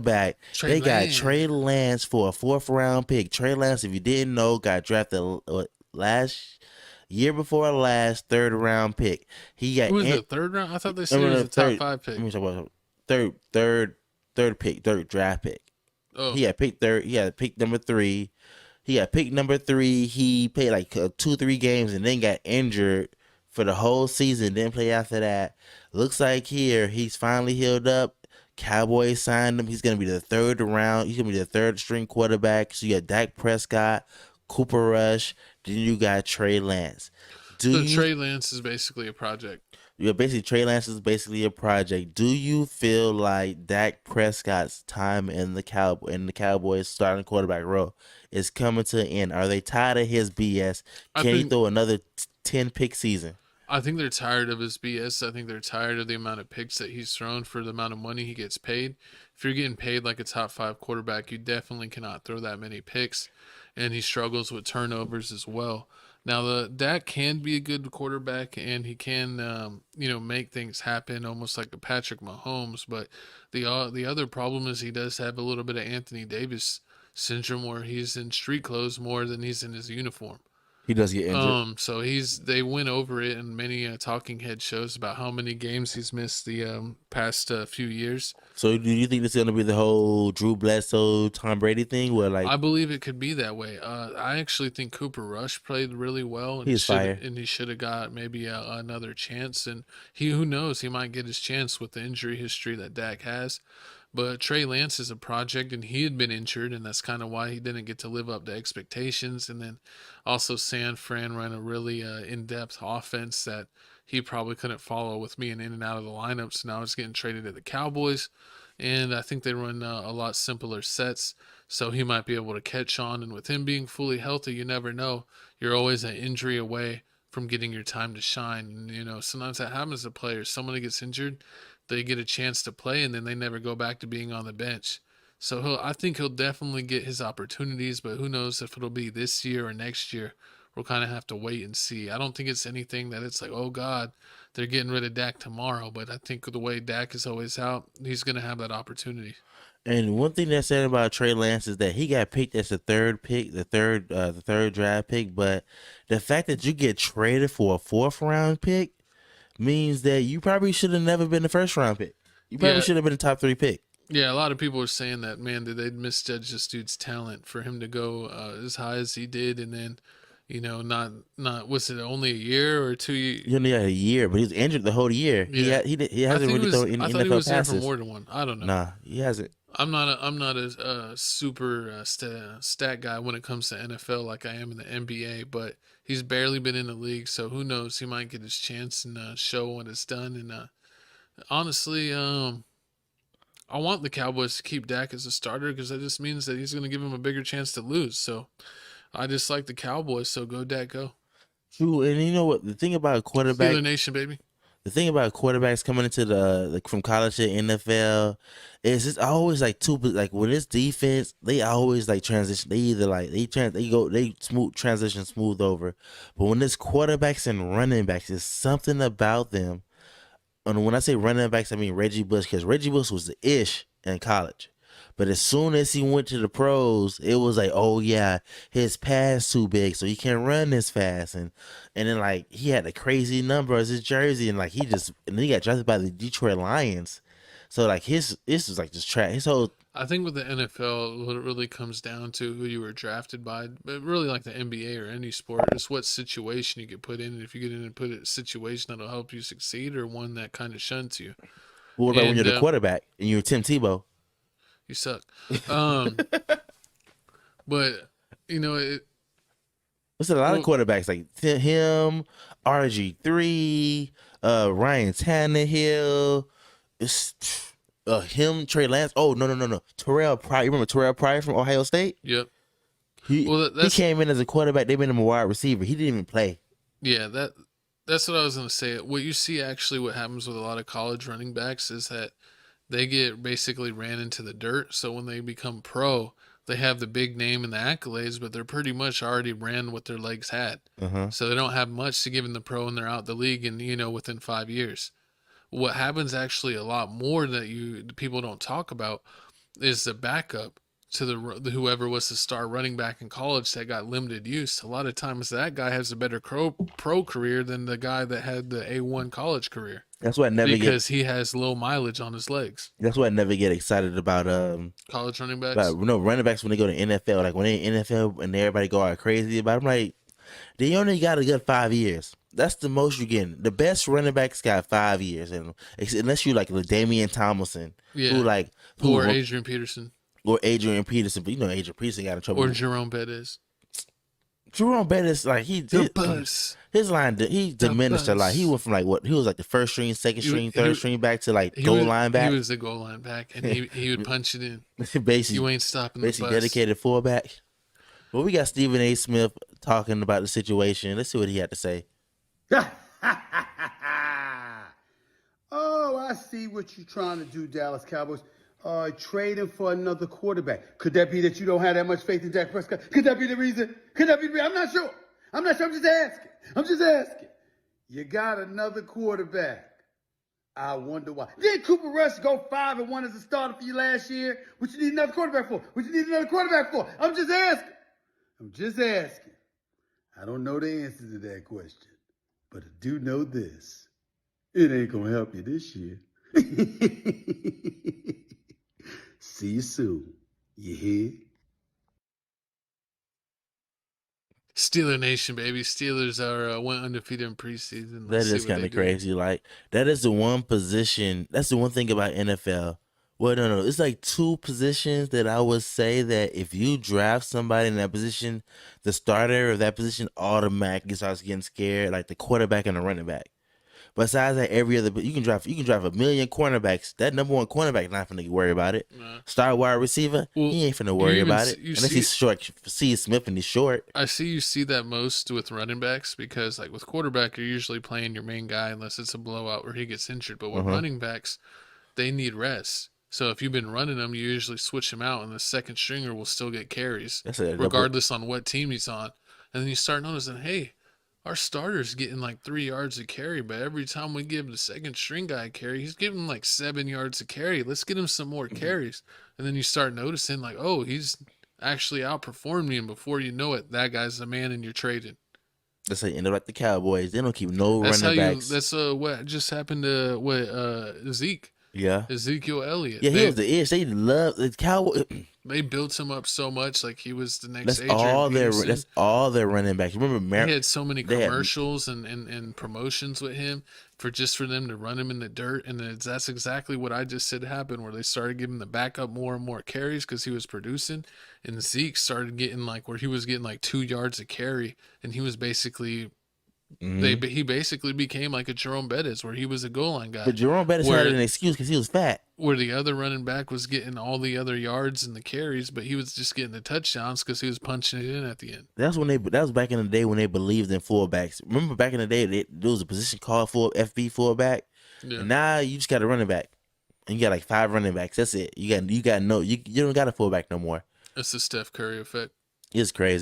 back. Trey They got Lance. Trey Lance for a fourth round pick. Trey Lance, if you didn't know, got drafted last year before last, third round pick. He got Who was the third round? I thought they I said he mean, was the a top third. five Let pick. me talk about third pick, third draft pick. Oh, He had pick third. He had pick number three. He had pick number three. He played like 2 3 games and then got injured for the whole season. Didn't play after that. Looks like here he's finally healed up. Cowboys signed him. He's gonna be the third round. He's gonna be the third string quarterback. So you got Dak Prescott, Cooper Rush. Then you got Trey Lance. Do so you Trey Lance is basically a project. Yeah, basically Trey Lance is basically a project. Do you feel like Dak Prescott's time in the Cowboys starting quarterback role is coming to an end? Are they tired of his BS? I Can he think throw another 10 pick season? I think they're tired of his BS. I think they're tired of the amount of picks that he's thrown for the amount of money he gets paid. If you're getting paid like a top five quarterback, you definitely cannot throw that many picks. And he struggles with turnovers as well. Now, the Dak can be a good quarterback, and he can, make things happen, almost like a Patrick Mahomes. But the other problem is he does have a little bit of Anthony Davis syndrome, where he's in street clothes more than he's in his uniform. He does get injured. So they went over it in many talking head shows about how many games he's missed the past few years. So do you think this is gonna be the whole Drew Bledsoe Tom Brady thing where like I believe it could be that way. I actually think Cooper Rush played really well he's fire? and he should have got maybe another chance. And who knows, he might get his chance with the injury history that Dak has. But Trey Lance is a project, and he had been injured, and that's kind of why he didn't get to live up to expectations. And then also, San Fran ran a really in-depth offense that he probably couldn't follow with being in and out of the lineup. So now he's getting traded to the Cowboys, and I think they run a lot simpler sets. So he might be able to catch on. And with him being fully healthy, you never know. You're always an injury away from getting your time to shine. And, sometimes that happens to players. Someone gets injured, they get a chance to play, and then they never go back to being on the bench. So I think he'll definitely get his opportunities, but who knows if it'll be this year or next year. We'll kind of have to wait and see. I don't think it's anything that it's like, oh God, they're getting rid of Dak tomorrow. But I think the way Dak is always out, he's going to have that opportunity. And one thing that's said about Trey Lance is that he got picked as the third pick, the third draft pick. But the fact that you get traded for a fourth round pick means that you probably should have never been the first round pick. You probably Yeah, should have been the top three pick. yeah. A lot of people are saying that, man, did they misjudge this dude's talent for him to go as high as he did, and then, not was it only a year or 2 years? He only had a year, but he was injured the whole year. Yeah, He hasn't really thrown any I thought he NFL was there for passes. more than one. I don't know. Nah, he hasn't. I'm not a super stat guy when it comes to NFL like I am in the NBA, but he's barely been in the league, so who knows? He might get his chance and show what it's done. And honestly, I want the Cowboys to keep Dak as a starter because that just means that he's going to give him a bigger chance to lose. So I just like the Cowboys. So go Dak, go True, and you know what? Steeler Nation, baby. The thing about quarterbacks coming into from college to NFL is it's always like like when it's defense, they always like transition. They either like they smooth transition smooth over, but when it's quarterbacks and running backs, it's something about them. And when I say running backs, I mean Reggie Bush because Reggie Bush was the ish in college. But as soon as he went to the pros, it was like, oh yeah, his pass too big, so he can't run this fast. And then like he had a crazy number as his jersey, and like and then he got drafted by the Detroit Lions. So like this was like just trash. His whole I think with the NFL, what it really comes down to who you were drafted by, but really like the NBA or any sport, is what situation you get put in. And if you get in and put in a situation that'll help you succeed, or one that kind of shunts you, what about when you're and the quarterback and you're Tim Tebow? you suck. Um, but it. There's a lot of Well, quarterbacks like him, RG3, Ryan Tannehill. It's him, Trey Lance. Oh no. Terrell Pryor. You remember Terrell Pryor from Ohio State? yep. He Well, he that's came in as a quarterback. They made him a wide receiver. He didn't even play. yeah. That's what I was gonna say. What you see actually, what happens with a lot of college running backs is that they get basically ran into the dirt. So when they become pro, they have the big name and the accolades, but they're pretty much already ran what their legs had. Uh huh. So they don't have much to give in the pro, and they're out the league and within 5 years. What happens actually a lot more that people don't talk about is the backup to the whoever was the star running back in college that got limited use. A lot of times that guy has a better pro career than the guy that had the A1 college career That's why I never get. because he has low mileage on his legs. That's why I never get excited about College running But backs. you know, running backs when they go to NFL, like when they in NFL and everybody go out crazy about them, like they only got a good 5 years. That's the most you're getting. The best running backs got 5 years, and unless you like Damian Tomlinson, who Yeah. like Or who Adrian Peterson. or Adrian Peterson, but you know Adrian Peterson got in trouble. Or Jerome Bettis. Jerome Bettis, like The bus. his line, he The diminished a lot. He bus. went from like what he was like the first string, second string, He third string back to like goal line He back. was the goal line back, and he would punch it in. basically, You ain't stopping the basically bus. dedicated fullback. Well, we got Stephen A. Smith talking about the situation. Let's see what he had to say. Oh, I see what you're trying to do, Dallas Cowboys. Trading for another quarterback. Could that be that you don't have that much faith in Dak Prescott? Could that be the reason? Could that be the reason? I'm not sure. I'm just asking. You got another quarterback. I wonder why. Did Cooper Rush go 5-1 as a starter for you last year? What you need another quarterback for? I'm just asking. I don't know the answer to that question, but I do know this. It ain't gonna help you this year. See you soon. You hear? Steeler Nation, baby. Steelers are went undefeated in preseason. That is kind of crazy. Like that is the one position. That's the one thing about NFL. Well, no. It's like two positions that I would say that if you draft somebody in that position, the starter of that position automatically starts getting scared, like the quarterback and the running back. Besides that, every other you can draft a million cornerbacks. That number one cornerback not finna worry about it. Nah. Star wide receiver, he ain't finna worry about it unless he's short. See Smith and he's short. I see you see that most with running backs because like with quarterback, you're usually playing your main guy unless it's a blowout or he gets injured. But with running backs, they need rest. So if you've been running them, you usually switch him out, and the second stringer will still get carries, regardless on what team he's on. And then you start noticing, hey, our starter's getting like 3 yards a carry, but every time we give the second string guy a carry, he's giving like 7 yards a carry. Let's get him some more carries. And then you start noticing like, oh, he's actually outperformed me, and before you know it, that guy's the man and you're trading. That's how you end up like the Cowboys. They don't keep no running backs. That's what just happened to Zeke. Yeah. Ezekiel Elliott. Yeah, he was the ish. They love the Cowboys. They built him up so much, like he was the next. That's all their running backs. Remember, he had so many commercials and promotions with him for them to run him in the dirt, and that's exactly what I just said happened. Where they started giving the backup more and more carries because he was producing, and Zeke started getting where he was getting 2 yards a carry, and he was basically. He basically became like a Jerome Bettis, where he was a goal line guy. But Jerome Bettis had an excuse because he was fat. Where the other running back was getting all the other yards and the carries, but he was just getting the touchdowns because he was punching it in at the end. That was back in the day when they believed in fullbacks. Remember back in the day, there was a position called FB fullback, and now you just got a running back, and you got 5 running backs. That's it. You don't got a fullback no more. It's the Steph Curry effect. It's crazy.